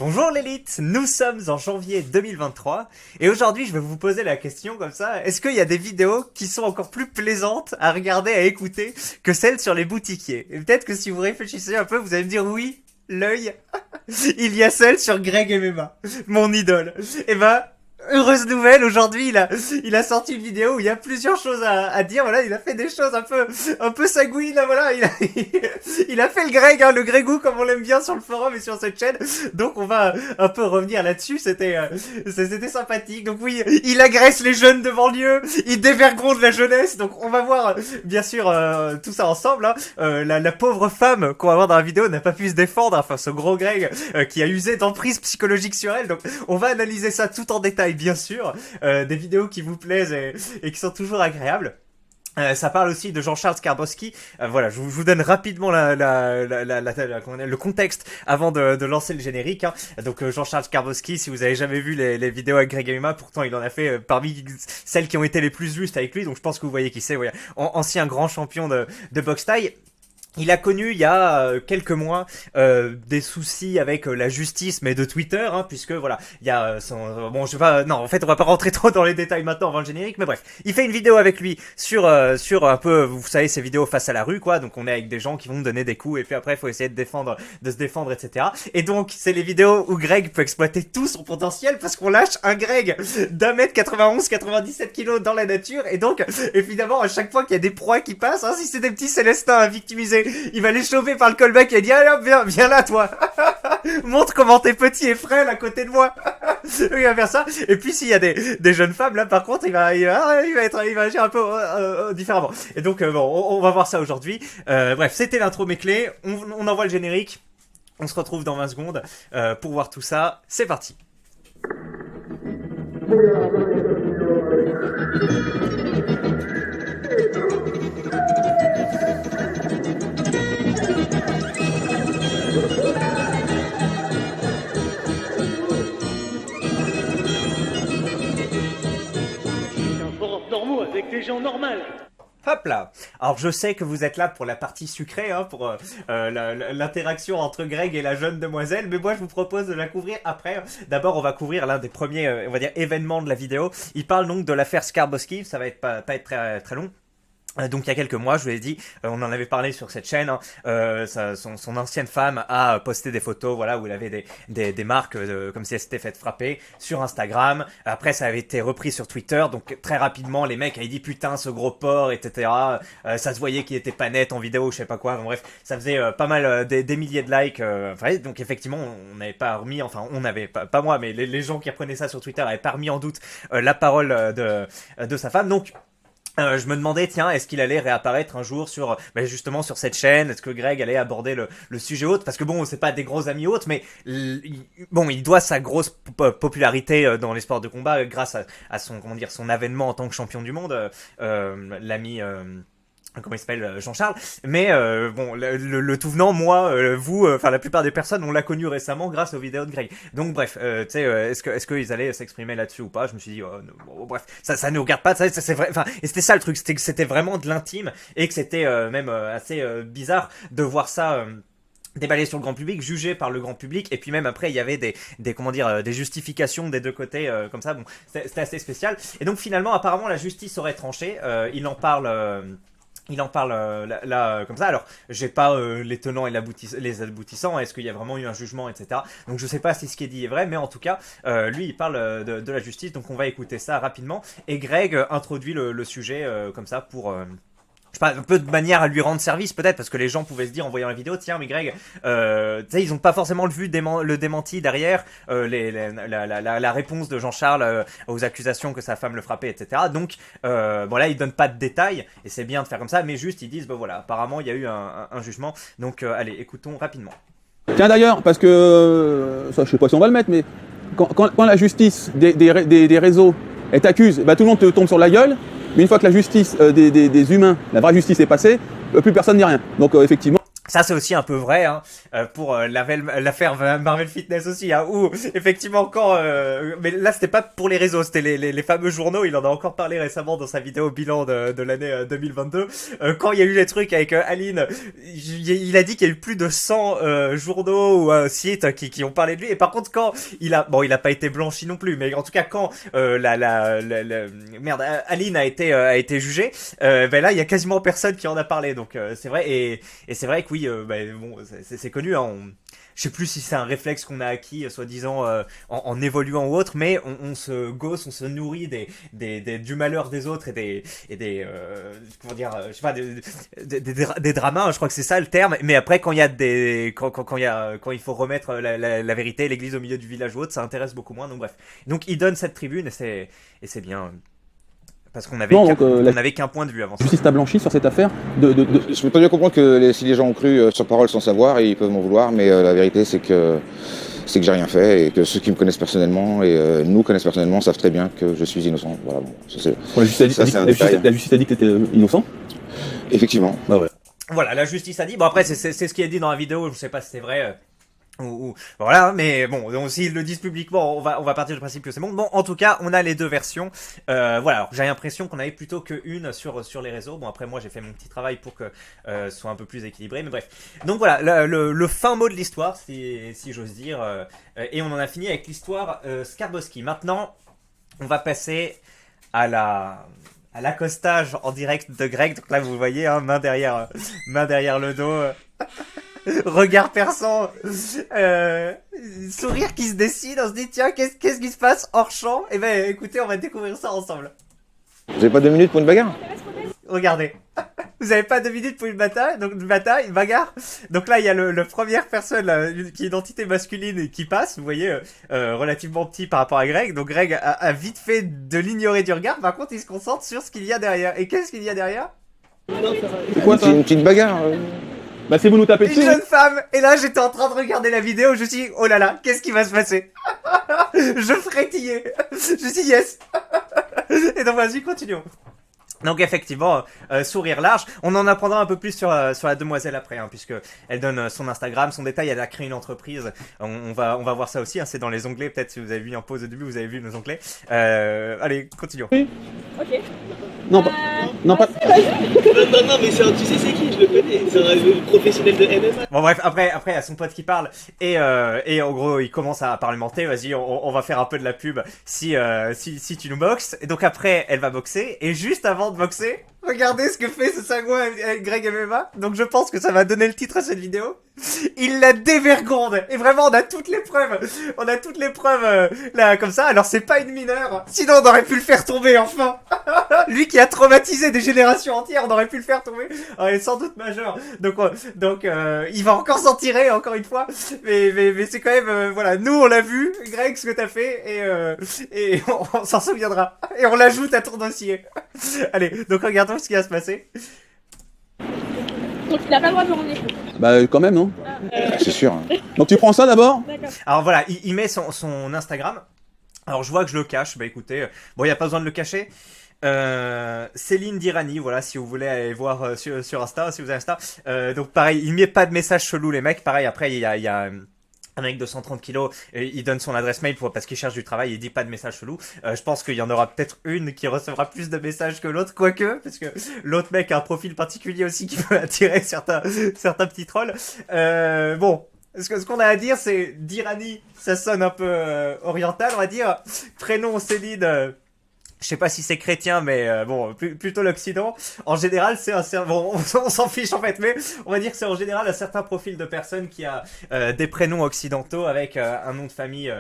Bonjour l'élite, nous sommes en janvier 2023 et aujourd'hui je vais vous poser la question comme ça, est-ce qu'il y a des vidéos qui sont encore plus plaisantes à regarder, à écouter que celles sur les boutiquiers? Et peut-être que si vous réfléchissez un peu, vous allez me dire oui, l'œil, il y a celle sur Greg MMA, mon idole. Et ben, heureuse nouvelle, aujourd'hui il a sorti une vidéo où il y a plusieurs choses à dire, voilà, il a fait des choses un peu sagouines, là, voilà, il a fait le Greg, hein, le Gregou comme on l'aime bien sur le forum et sur cette chaîne, donc on va un peu revenir là-dessus, c'était sympathique, donc oui, il agresse les jeunes de banlieue, il dévergonde la jeunesse, donc on va voir, bien sûr, tout ça ensemble, hein. La pauvre femme qu'on va voir dans la vidéo n'a pas pu se défendre, enfin ce gros Greg, qui a usé d'emprise psychologique sur elle, donc on va analyser ça tout en détail, bien sûr, des vidéos qui vous plaisent et qui sont toujours agréables. Ça parle aussi de Jean-Charles Skarbowski. Voilà, je vous donne rapidement le contexte avant de lancer le générique, hein. Donc Jean-Charles Skarbowski, si vous avez jamais vu les vidéos avec Greg MMA, pourtant il en a fait parmi celles qui ont été les plus justes avec lui, donc je pense que vous voyez qui c'est. Voilà. Ancien grand champion de boxe thaï. Il a connu il y a quelques mois des soucis avec la justice, mais de Twitter, hein, puisque voilà, il y a bon, je sais pas, non, en fait, on va pas rentrer trop dans les détails maintenant avant le générique, mais bref, il fait une vidéo avec lui sur un peu, vous savez, ces vidéos face à la rue, quoi. Donc on est avec des gens qui vont nous donner des coups et puis après, il faut essayer de se défendre, etc. Et donc c'est les vidéos où Greg peut exploiter tout son potentiel parce qu'on lâche un Greg d'1m91, 97 kilos dans la nature, et donc évidemment à chaque fois qu'il y a des proies qui passent, hein, si c'est des petits Célestins à victimiser, il va les choper par le callback et il dit allez hop, viens là toi. Montre comment t'es petit et frêle à côté de moi. Il va faire ça. Et puis s'il y a des jeunes femmes là, par contre, il va agir un peu différemment. Et donc bon, on va voir ça aujourd'hui. Bref, c'était l'intro mes clés. On envoie le générique. On se retrouve dans 20 secondes pour voir tout ça. C'est parti. Avec des gens normaux. Hop là. Alors je sais que vous êtes là pour la partie sucrée, hein, pour l'interaction entre Greg et la jeune demoiselle, mais moi je vous propose de la couvrir après. D'abord on va couvrir l'un des premiers, on va dire, événements de la vidéo. Il parle donc de l'affaire Skarbowski, ça va être pas être très, très long. Donc il y a quelques mois, je vous l'ai dit, on en avait parlé sur cette chaîne, hein, son ancienne femme a posté des photos, voilà, où il avait des marques comme si elle s'était fait frapper sur Instagram. Après ça avait été repris sur Twitter, donc très rapidement les mecs avaient dit putain ce gros porc, etc. Ça se voyait qu'il était pas net en vidéo, je sais pas quoi. Bon, bref, ça faisait pas mal des milliers de likes. Enfin, donc effectivement on n'avait pas remis, enfin on n'avait pas moi, mais les gens qui reprenaient ça sur Twitter avaient pas remis en doute la parole de sa femme. Donc je me demandais, tiens, est-ce qu'il allait réapparaître un jour sur, justement sur cette chaîne? Est-ce que Greg allait aborder le sujet autre? Parce que bon, c'est pas des gros amis autres, mais il doit sa grosse popularité dans les sports de combat grâce à son, comment dire, son avènement en tant que champion du monde, l'ami. Comment il s'appelle, Jean-Charles, mais bon, le tout venant, moi, vous, enfin la plupart des personnes, on l'a connu récemment grâce aux vidéos de Greg. Donc bref, tu sais, est-ce qu'ils allaient s'exprimer là-dessus ou pas? Je me suis dit, bon, bref, ça ne regarde pas, ça c'est vrai. Enfin, et c'était ça le truc, c'était vraiment de l'intime et que c'était même assez bizarre de voir ça. Déballé sur le grand public, jugé par le grand public, et puis même après il y avait des justifications des deux côtés comme ça. Bon, c'était assez spécial. Et donc finalement, apparemment, la justice aurait tranché. Il en parle là comme ça. Alors j'ai pas les tenants et les aboutissants, est-ce qu'il y a vraiment eu un jugement, etc. Donc je sais pas si ce qui est dit est vrai, mais en tout cas lui il parle de la justice, donc on va écouter ça rapidement. Et Greg introduit le sujet comme ça pour je sais pas, un peu de manière à lui rendre service peut-être, parce que les gens pouvaient se dire en voyant la vidéo, tiens mais Greg, tu sais, ils ont pas forcément vu le démenti derrière, la réponse de Jean-Charles aux accusations que sa femme le frappait, etc. Donc bon là ils donnent pas de détails, et c'est bien de faire comme ça, mais juste ils disent, voilà, apparemment il y a eu un jugement, donc allez, écoutons rapidement. Tiens d'ailleurs, parce que, ça je sais pas si on va le mettre, mais quand la justice des réseaux t'accuse, tout le monde te tombe sur la gueule. Mais une fois que la justice des humains, la vraie justice est passée, plus personne dit rien. Donc effectivement. Ça c'est aussi un peu vrai hein, pour l'affaire Marvel Fitness aussi, hein, où effectivement quand... mais là c'était pas pour les réseaux, c'était les fameux journaux, il en a encore parlé récemment dans sa vidéo bilan de l'année 2022. Quand il y a eu les trucs avec Aline, il a dit qu'il y a eu plus de 100 journaux ou sites qui ont parlé de lui, et par contre quand il a pas été blanchi non plus, mais en tout cas quand merde, Aline a été jugée, ben là il y a quasiment personne qui en a parlé, donc c'est vrai, et c'est vrai que oui, bon, c'est connu, hein, je sais plus si c'est un réflexe qu'on a acquis, soi-disant, en évoluant ou autre, mais on se gosse, on se nourrit du malheur des autres et des comment dire, je sais pas, des dramas, hein, je crois que c'est ça le terme, mais après, quand il y a quand il faut remettre la vérité, l'église au milieu du village ou autre, ça intéresse beaucoup moins, donc bref. Donc, il donne cette tribune et c'est bien. Parce qu'on avait qu'un point de vue avant ça. La justice t'a blanchi sur cette affaire Je peux pas bien comprendre que si les gens ont cru sur parole sans savoir, ils peuvent m'en vouloir, mais la vérité c'est que j'ai rien fait et que ceux qui me connaissent personnellement et nous connaissent personnellement savent très bien que je suis innocent. Voilà, bon, la justice a dit que t'étais innocent. Effectivement. Bah ouais. Voilà, la justice a dit. Bon après, c'est ce qui est dit dans la vidéo. Je sais pas si c'est vrai. Voilà, mais bon, donc s'ils le disent publiquement, on va partir du principe que c'est bon. Bon, en tout cas, on a les deux versions. Voilà, alors, j'ai l'impression qu'on avait plutôt qu'une sur les réseaux. Bon, après moi, j'ai fait mon petit travail pour que ce soit un peu plus équilibré, mais bref. Donc voilà, le fin mot de l'histoire, si j'ose dire. Et on en a fini avec l'histoire Skarbowski. Maintenant, on va passer à l'accostage en direct de Greg. Donc là, vous voyez, hein, main derrière le dos. Regard perçant, sourire qui se dessine, on se dit tiens qu'est-ce qui se passe hors champ. Et ben écoutez, on va découvrir ça ensemble. Vous avez pas 2 minutes pour une bagarre? Regardez, vous avez pas 2 minutes pour une bagarre. Donc là il y a le première personne là, qui est identité masculine qui passe, vous voyez, relativement petit par rapport à Greg. Donc Greg a vite fait de l'ignorer du regard. Par contre il se concentre sur ce qu'il y a derrière. Et qu'est-ce qu'il y a derrière? C'est quoi ça? Une petite bagarre. Bah c'est vous nous tapez dessus. Une jeune femme. Et là j'étais en train de regarder la vidéo, je me suis dit oh là là, qu'est-ce qui va se passer? Je frétillais. Je me suis dit yes. Et donc vas-y, continuons. Donc effectivement, sourire large. On en apprendra un peu plus sur la demoiselle après, hein, puisque elle donne son Instagram, son détail. Elle a créé une entreprise. On va voir ça aussi. Hein, c'est dans les onglets. Peut-être si vous avez vu en pause au début, vous avez vu nos onglets. Allez, continuons. Oui. Ok. Non, non pas. Non, mais tu sais c'est qui, je le connais, c'est un professionnel de MMA. Bon bref, après il y a son pote qui parle et en gros il commence à parlementer. Vas-y, on va faire un peu de la pub si tu nous boxes. Et donc après elle va boxer et juste avant de boxer, regardez ce que fait ce sagouin avec Greg MMA. Donc je pense que ça va donner le titre à cette vidéo. Il la dévergonde. Et vraiment, on a toutes les preuves. Là, comme ça. Alors, c'est pas une mineure. Sinon, on aurait pu le faire tomber, enfin. Lui qui a traumatisé des générations entières, on aurait pu le faire tomber. Alors, il est sans doute majeur. Donc, il va encore s'en tirer, encore une fois. Mais c'est quand même, voilà. Nous, on l'a vu, Greg, ce que t'as fait. Et on s'en souviendra. Et on l'ajoute à ton dossier. Allez, donc regardons ce qui va se passer. Donc il n'a pas le droit de me rendre des coups. Bah quand même non. C'est sûr. Donc tu prends ça d'abord. D'accord. Alors voilà, il met son Instagram. Alors je vois que je le cache. Bah écoutez, bon il y a pas besoin de le cacher. Céline Dirani, voilà, si vous voulez aller voir sur Insta, si vous avez Insta. Donc pareil, il met pas de messages chelous les mecs. Pareil après il y a un mec de 130 kilos, il donne son adresse mail parce qu'il cherche du travail, il dit pas de message chelou. Je pense qu'il y en aura peut-être une qui recevra plus de messages que l'autre, quoique, parce que l'autre mec a un profil particulier aussi qui peut attirer certains petits trolls. Bon, ce qu'on a à dire, c'est Dirani, ça sonne un peu oriental, on va dire. Prénom Céline. Je sais pas si c'est chrétien, mais bon, plutôt l'Occident. En général, c'est bon, on s'en fiche en fait, mais on va dire que c'est en général un certain profil de personne qui a des prénoms occidentaux avec un nom de famille,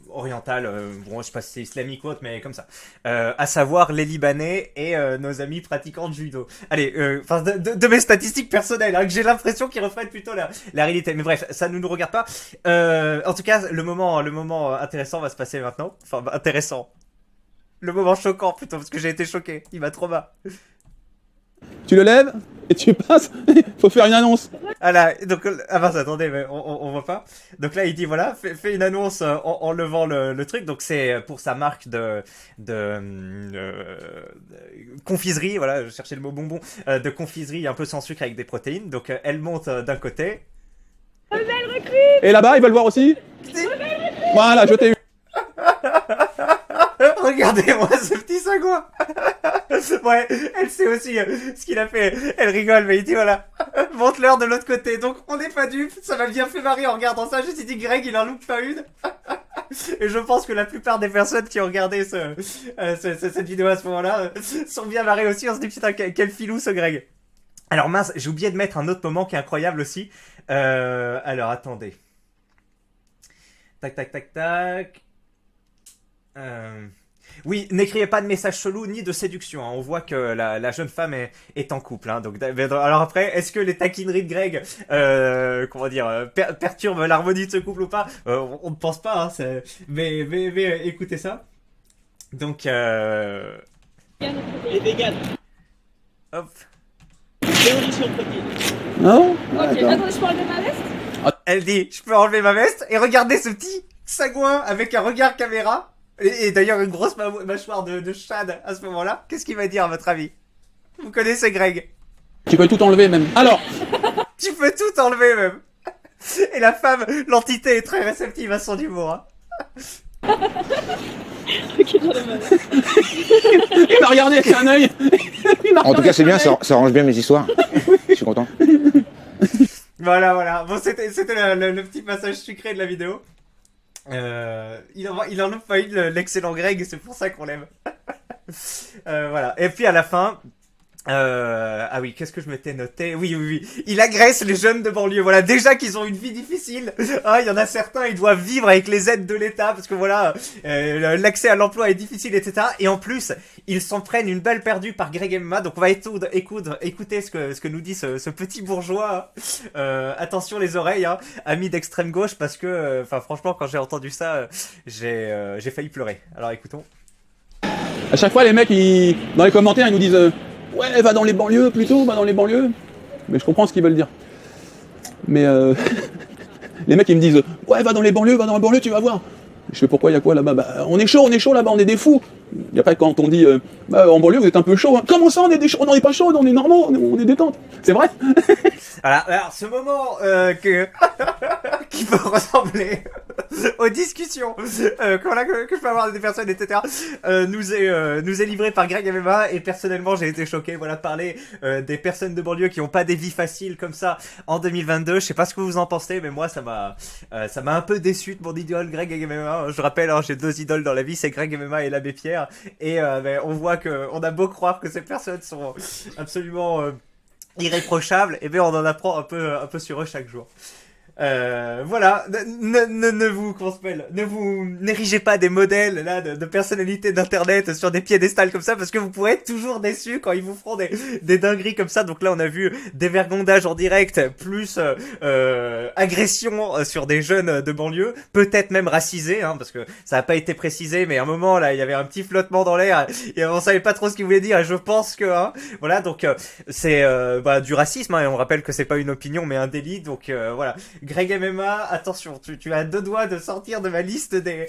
oriental. Bon, je sais pas si c'est islamique ou autre, mais comme ça. À savoir les Libanais et nos amis pratiquants de judo. Allez, enfin de mes statistiques personnelles, hein, que j'ai l'impression qu'ils reflètent plutôt la réalité. Mais bref, ça ne nous regarde pas. En tout cas, le moment intéressant va se passer maintenant. Enfin, intéressant. Le moment choquant plutôt, parce que j'ai été choqué. Il m'a trop bas. Tu le lèves et tu passes, faut faire une annonce. Ah là, donc, ah mince, attendez, mais on voit pas. Donc là, il dit, voilà, fais une annonce en levant le truc. Donc c'est pour sa marque de confiserie, voilà, je cherchais le mot bonbon, de confiserie un peu sans sucre avec des protéines. Donc elle monte d'un côté. Et là-bas, ils veulent voir aussi. Voilà, je t'ai eu. Regardez-moi ce petit sagouin. Ouais, elle sait aussi ce qu'il a fait. Elle rigole, mais il dit voilà, monte-leur de l'autre côté. Donc on n'est pas dupes. Ça m'a bien fait marrer en regardant ça. Je me suis dit Greg, il en loupe pas une. Et je pense que la plupart des personnes qui ont regardé cette vidéo à ce moment-là sont bien marrées aussi. On se dit putain quel filou ce Greg. Alors mince, j'ai oublié de mettre un autre moment qui est incroyable aussi. Alors attendez. Tac tac tac tac. Oui, n'écrivez pas de messages chelous ni de séduction. Hein. On voit que la jeune femme est en couple. Hein. Donc, alors après, est-ce que les taquineries de Greg, comment dire, perturbent l'harmonie de ce couple ou pas On ne pense pas. Hein, mais écoutez ça. Donc, Les véganes. hop. Révolution protéine. Non. Ok, D'accord. attendez, je peux enlever ma veste? Elle dit, je peux enlever ma veste et regardez ce petit sagouin avec un regard caméra. Et d'ailleurs une grosse mâchoire de Chad à ce moment-là. Qu'est-ce qu'il va dire à votre avis? Vous connaissez Greg? Tu peux tout enlever même. Alors, Tu peux tout enlever même. Et la femme, l'entité est très réceptive à son humour. Hein. Ok, j'en ai marre. il m'a regardé avec un œil. En tout cas, c'est bien, ça arrange bien mes histoires. Je suis content. Voilà. Bon, c'était le petit passage sucré de la vidéo. Il en loupe pas une, l'excellent Greg, c'est pour ça qu'on l'aime. Voilà. Et puis à la fin, ah oui, qu'est-ce que je m'étais noté? Oui. Il agresse les jeunes de banlieue. Voilà, déjà qu'ils ont une vie difficile. Ah, il y en a certains, ils doivent vivre avec les aides de l'État parce que voilà, l'accès à l'emploi est difficile, etc. Et en plus, ils s'en prennent une balle perdue par Greg et Emma. Donc on va écouter ce que nous dit ce petit bourgeois. Attention les oreilles, hein, amis d'extrême gauche, parce que, enfin franchement, quand j'ai entendu ça, j'ai failli pleurer. Alors écoutons. À chaque fois, les mecs, dans les commentaires, ils nous disent ouais, va dans les banlieues plutôt, va dans les banlieues. Mais je comprends ce qu'ils veulent dire. Mais les mecs, ils me disent ouais, va dans les banlieues, tu vas voir. Je fais pourquoi, il y a quoi là-bas? Bah, on est chaud là-bas, on est des fous. Et après, quand on dit en banlieue, vous êtes un peu chaud. Hein. Comment ça, on est des chauds? On n'est pas chaud, on est normaux, on est détente. C'est vrai? Voilà, alors ce moment qui peut ressembler aux discussions voilà, que je peux avoir avec des personnes, etc. Nous est livré par Greg MMA et personnellement j'ai été choqué. Voilà, parler des personnes de banlieue qui ont pas des vies faciles comme ça en 2022. Je sais pas ce que vous en pensez, mais moi ça m'a un peu déçu de mon idole Greg MMA. Je rappelle, hein, j'ai 2 idoles dans la vie, c'est Greg MMA et l'abbé Pierre. Et on voit que on a beau croire que ces personnes sont absolument irréprochables, et bien on en apprend un peu sur eux chaque jour. Voilà, ne vous, comment ça s'appelle, ne vous n'érigez pas des modèles là de personnalités d'internet sur des piédestals comme ça, parce que vous pourrez être toujours déçus quand ils vous feront des dingueries comme ça. Donc là on a vu dévergondage en direct, plus agression sur des jeunes de banlieue, peut-être même racisés, hein, parce que ça n'a pas été précisé, mais à un moment là il y avait un petit flottement dans l'air et on savait pas trop ce qu'il voulait dire, et je pense que hein, voilà, donc c'est du racisme, hein, et on rappelle que c'est pas une opinion mais un délit. Donc voilà, Greg MMA, attention, tu as 2 doigts de sortir de ma liste des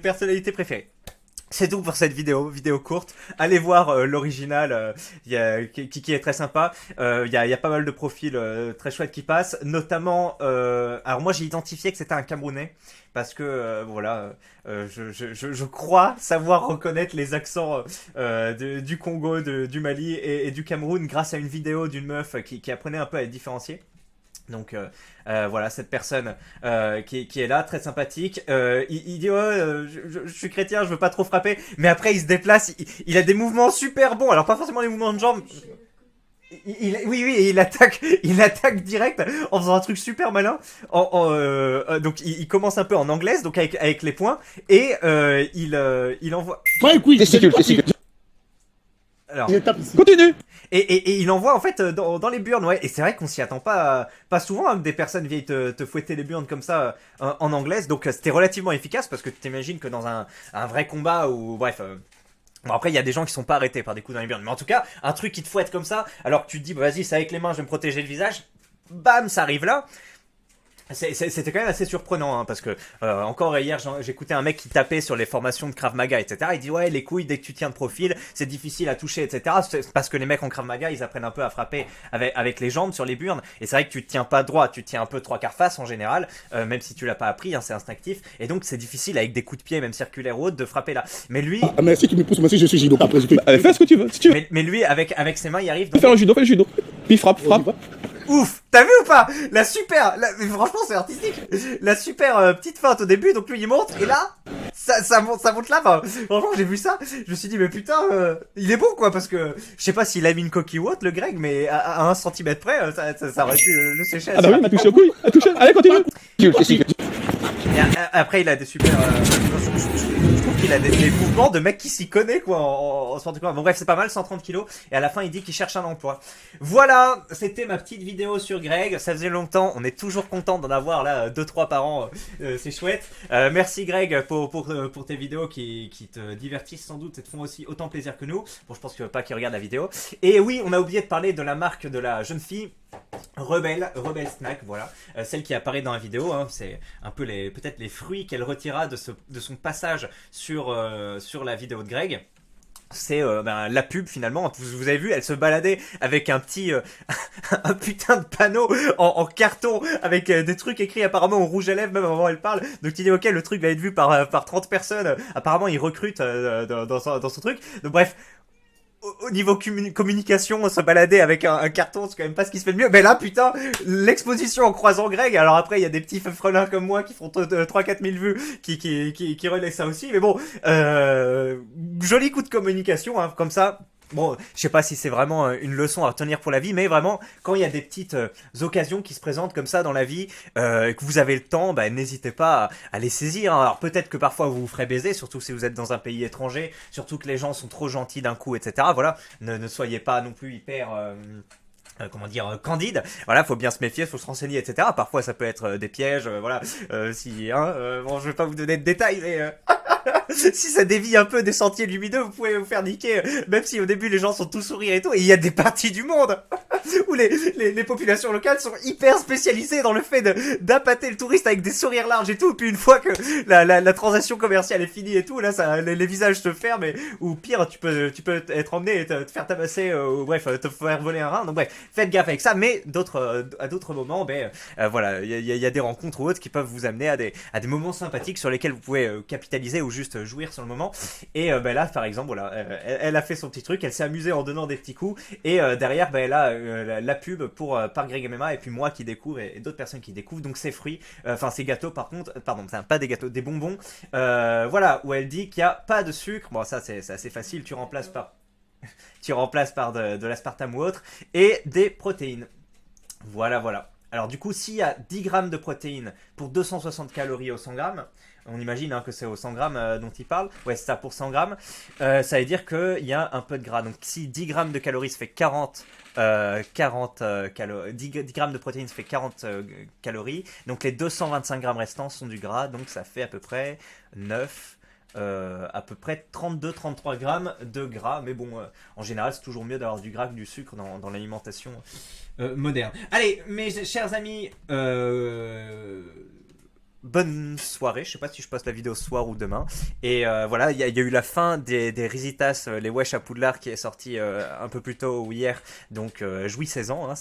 personnalités préférées. C'est tout pour cette vidéo courte. Allez voir l'original qui est très sympa. Il y a pas mal de profils très chouettes qui passent, notamment alors moi j'ai identifié que c'était un Camerounais parce que voilà, je crois savoir reconnaître les accents du Congo, du Mali et du Cameroun grâce à une vidéo d'une meuf qui apprenait un peu à être différenciée. Donc voilà, cette personne qui est là, très sympathique. Il dit je suis chrétien, je veux pas trop frapper, mais après il se déplace, il a des mouvements super bons. Alors pas forcément des mouvements de jambes. Il attaque direct en faisant un truc super malin. Donc il commence un peu en anglaise, donc avec les poings, et il envoie. Ouais, écoute, Testicule. Alors, Continue. Et il envoie en fait dans les burnes, ouais. Et c'est vrai qu'on s'y attend pas souvent, hein, que des personnes viennent te fouetter les burnes comme ça en anglaise. Donc c'était relativement efficace, parce que tu t'imagines que dans un vrai combat ou bref, Bon après il y a des gens qui sont pas arrêtés par des coups dans les burnes, mais en tout cas un truc qui te fouette comme ça, alors que tu te dis bah, vas-y c'est avec les mains je vais me protéger le visage, bam ça arrive là. C'était quand même assez surprenant hein, parce que encore hier j'écoutais un mec qui tapait sur les formations de Krav Maga etc. Il dit ouais les couilles dès que tu tiens de profil c'est difficile à toucher etc. C'est parce que les mecs en Krav Maga ils apprennent un peu à frapper avec les jambes sur les burnes et c'est vrai que tu te tiens pas droit, tu te tiens un peu trois quarts face en général même si tu l'as pas appris hein, c'est instinctif et donc c'est difficile avec des coups de pied même circulaires ou autres de frapper là. Mais lui merci qui me pousse, moi aussi je suis judo. Après, Allez, fais ce que tu veux, si tu veux. mais lui avec ses mains il arrive Fais le judo, fais le judo. Puis frappe. Ouf, t'as vu ou pas? La super, mais franchement c'est artistique. La super petite feinte au début, donc lui il monte et là ça monte là. Enfin, franchement j'ai vu ça, je me suis dit mais putain, il est bon quoi parce que je sais pas s'il a mis une coquille ou autre le Greg, mais à 1 centimètre près ça aurait pu le sécher. Ah bah oui, il m'a touché au couille, Allez, continue. Et après il a des super. Je trouve qu'il a des mouvements de mec qui s'y connaît quoi en sport de combat. Bon bref c'est pas mal, 130 kilos et à la fin il dit qu'il cherche un emploi. Voilà, c'était ma petite vidéo sur Greg. Ça faisait longtemps, on est toujours content d'en avoir là 2-3 par an, c'est chouette. Merci Greg pour tes vidéos qui te divertissent sans doute et te font aussi autant plaisir que nous. Bon je pense que pas qu'ils regardent la vidéo. Et oui on a oublié de parler de la marque de la jeune fille. Rebelle Snack, voilà, celle qui apparaît dans la vidéo, hein, c'est un peu peut-être les fruits qu'elle retira de son passage sur la vidéo de Greg. C'est la pub finalement. Vous avez vu, elle se baladait avec un petit un putain de panneau en carton avec des trucs écrits apparemment au rouge à lèvres même avant elle parle. Donc tu dis ok le truc va être vu par 30 personnes. Apparemment il recrute dans son truc. Donc bref. Au niveau communication, se balader avec un carton, c'est quand même pas ce qui se fait de mieux. Mais là, putain, l'exposition en croisant Greg. Alors après, il y a des petits frelins comme moi qui font 3-4 000 vues, qui relaient ça aussi. Mais bon, joli coup de communication, hein, comme ça. Bon, je sais pas si c'est vraiment une leçon à retenir pour la vie, mais vraiment, quand il y a des petites occasions qui se présentent comme ça dans la vie, que vous avez le temps, bah, n'hésitez pas à les saisir. Hein. Alors peut-être que parfois vous vous ferez baiser, surtout si vous êtes dans un pays étranger, surtout que les gens sont trop gentils d'un coup, etc. Voilà, ne soyez pas non plus hyper... candide. Voilà, faut bien se méfier, faut se renseigner, etc. Parfois, ça peut être des pièges, voilà. Bon, je vais pas vous donner de détails, mais si ça dévie un peu des sentiers lumineux, vous pouvez vous faire niquer, même si au début les gens sont tous sourires et tout. Et il y a des parties du monde où les populations locales sont hyper spécialisées dans le fait d'appâter le touriste avec des sourires larges et tout. Puis une fois que la transaction commerciale est finie et tout, là, les visages se ferment ou pire, tu peux être emmené et te faire tabasser, ou bref, te faire voler un rein. Donc bref, faites gaffe avec ça, mais à d'autres moments, voilà, il y a des rencontres ou autres qui peuvent vous amener à des moments sympathiques sur lesquels vous pouvez capitaliser ou juste jouir sur le moment. Et là, par exemple, voilà, elle a fait son petit truc, elle s'est amusée en donnant des petits coups, et derrière, elle a la pub par Greg MMA, et puis moi qui découvre et d'autres personnes qui découvrent. Donc ces fruits, ces gâteaux, par contre, pardon, pas des gâteaux, des bonbons. Voilà, où elle dit qu'il n'y a pas de sucre. Bon, ça c'est assez facile, tu remplaces par de l'aspartame ou autre, et des protéines. Voilà. Alors du coup, s'il y a 10 grammes de protéines pour 260 calories au 100 grammes, on imagine que c'est au 100 grammes dont il parle, ouais c'est ça pour 100 grammes, ça veut dire qu'il y a un peu de gras. Donc si 10 grammes de calories ça fait 40 calories, 10 grammes de protéines ça fait 40 calories, donc les 225 grammes restants sont du gras, donc ça fait à peu près 9... à peu près 32-33 grammes de gras, mais bon, en général c'est toujours mieux d'avoir du gras que du sucre dans l'alimentation moderne. Allez, mes chers amis, bonne soirée. Je sais pas si je poste la vidéo ce soir ou demain. Et voilà, il y a eu la fin des Risitas, les Wesh à Poudlard, qui est sorti un peu plus tôt ou hier. Donc jouissez-en. Hein,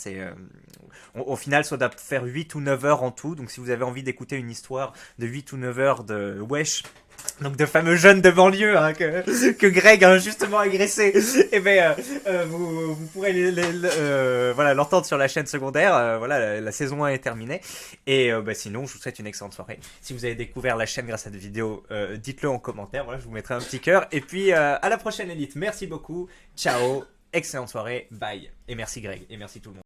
au final, ça doit faire 8 ou 9 heures en tout. Donc si vous avez envie d'écouter une histoire de 8 ou 9 heures de Wesh, donc de fameux jeunes de banlieue que Greg a injustement agressé, et vous pourrez voilà, l'entendre sur la chaîne secondaire. Voilà, la saison 1 est terminée, et sinon je vous souhaite une excellente soirée. Si vous avez découvert la chaîne grâce à cette vidéo, dites-le en commentaire, voilà, je vous mettrai un petit cœur, et puis à la prochaine élite. Merci beaucoup, ciao, excellente soirée, bye, et merci Greg, et merci tout le monde.